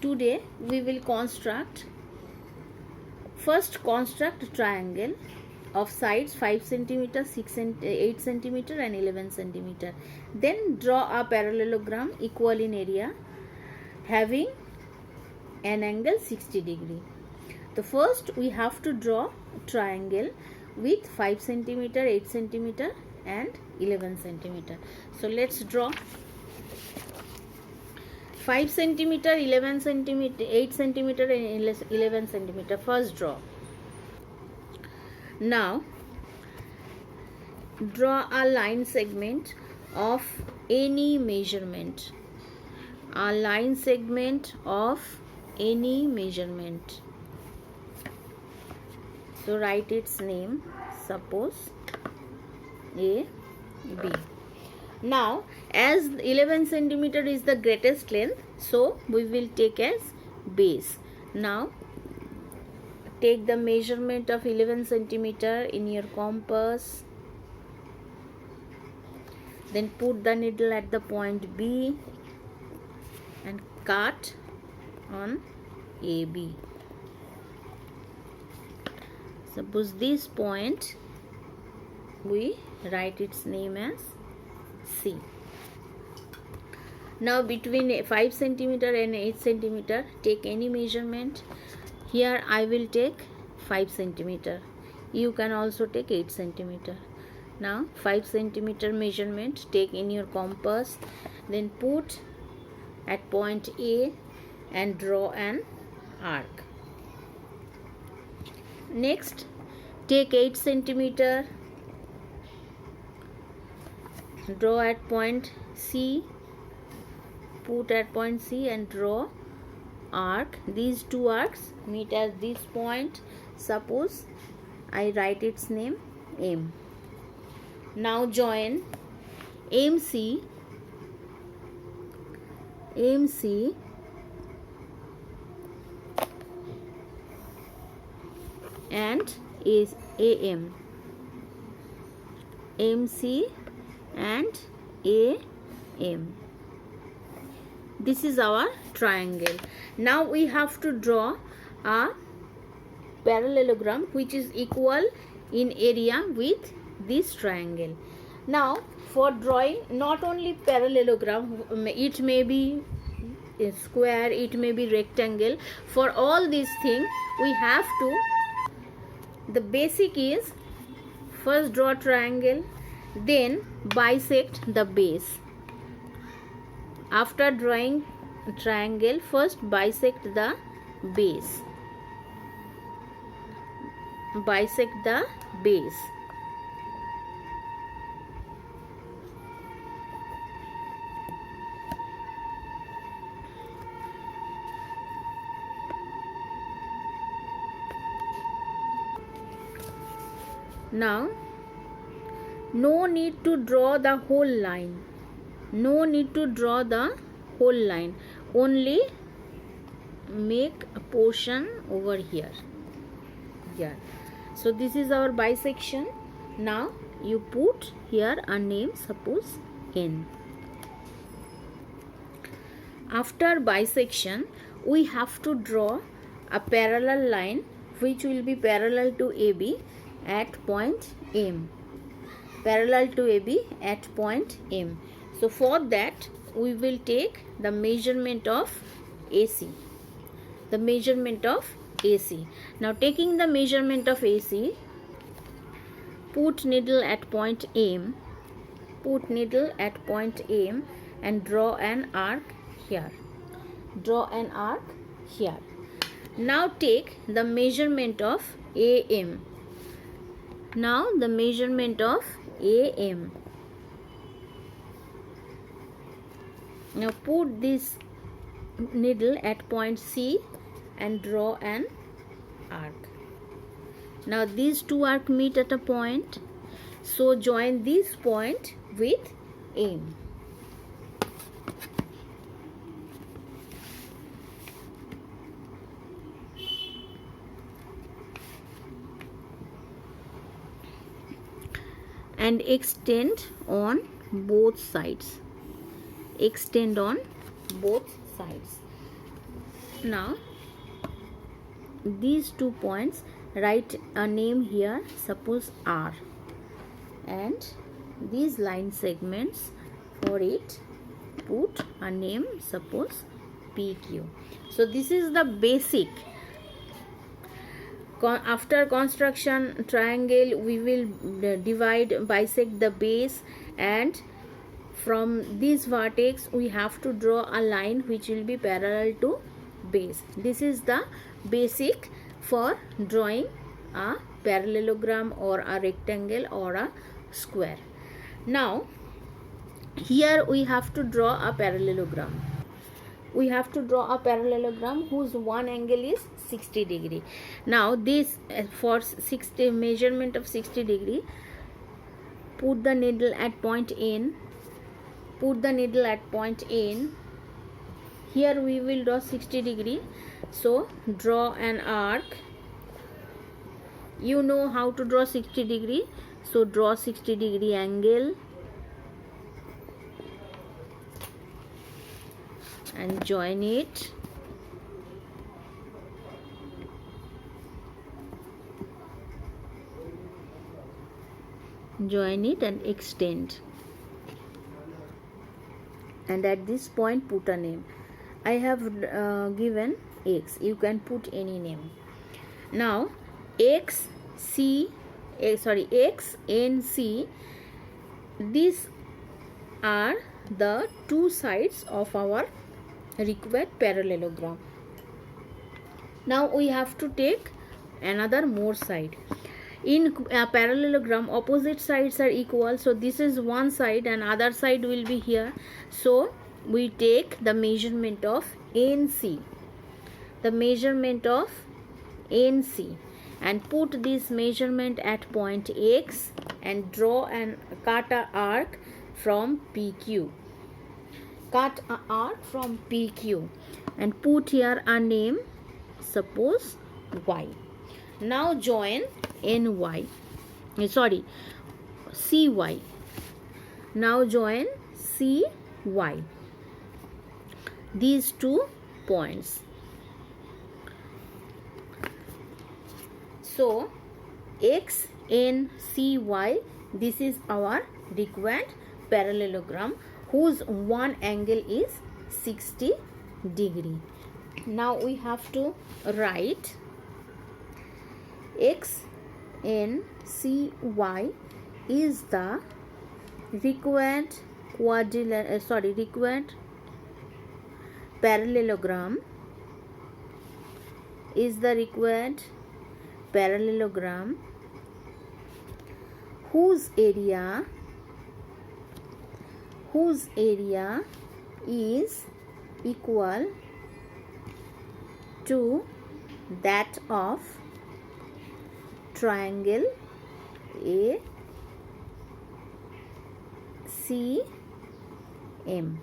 Today we will construct triangle of sides 5 cm, 6 and 8 cm and 11 cm. Then draw a parallelogram equal in area having an angle 60 degree. The first we have to draw a triangle with 5 cm, 8 cm and 11 cm. So let's draw 5 cm, 11 cm, 8 cm and 11 cm. First draw. Now draw a line segment of any measurement. A line segment of any measurement. So write its name, suppose A, B. Now as 11 centimeter is the greatest length, so we will take as base. Now take the measurement of 11 centimeter in your compass. Then put the needle at the point B and cut on AB. Suppose this point we write its name as C. Now between 5 cm and 8 cm take any measurement. Here I will take 5 cm. You can also take 8 cm. Now 5 cm measurement take in your compass. Then put at point A and draw an arc. Next take 8 cm. Draw at point C, put at point C and draw arc. These two arcs meet at this point. Suppose I write its name M. Now join MC and AM. MC and AM. This is our triangle. Now we have to draw a parallelogram which is equal in area with this triangle. Now for drawing not only parallelogram, it may be a square, it may be rectangle. For all these things we have to, the basic is first draw triangle, then bisect the base. After drawing triangle, first bisect the base. Bisect the base. Now no need to draw the whole line. No need to draw the whole line. Only make a portion over here. Yeah. So this is our bisection. Now you put here a name, suppose N. After bisection, we have to draw a parallel line which will be parallel to AB at point M. Parallel to AB at point M. So for that we will take the measurement of AC. The measurement of AC. Now taking the measurement of AC, put needle at point M. Put needle at point M and draw an arc here. Draw an arc here. Now take the measurement of AM. Now the measurement of AM. Now put this needle at point C and draw an arc. Now these two arcs meet at a point. So join this point with M. And extend on both sides. Extend on both sides. Now these 2 points, write a name here, suppose R, and these line segments, for it put a name, suppose PQ. So this is the basic. After construction triangle, we will bisect the base, and from this vertex we have to draw a line which will be parallel to base. This is the basic for drawing a parallelogram or a rectangle or a square. Now here we have to draw a parallelogram. We have to draw a parallelogram whose one angle is 60 degree. Now this, for 60 measurement of 60 degree, put the needle at point N. Put the needle at point N. Here we will draw 60 degree. So draw an arc. You know how to draw 60 degree. So draw 60 degree angle and join it. Join it and extend. And at this point put a name. I have given X. You can put any name. Now X, N, C, these are the two sides of our required parallelogram. Now we have to take another more side. In a parallelogram, opposite sides are equal, so this is one side and other side will be here. So we take the measurement of NC, the measurement of NC, and put this measurement at point X and draw and cut an arc from PQ. Cut an arc from PQ and put here a name, suppose Y. Now join CY. Now join CY. These 2 points. So X, N, C, Y, this is our required parallelogram whose one angle is 60 degree. Now we have to write X, N, C, Y is the required parallelogram, is the required parallelogram whose area is equal to that of triangle ACM.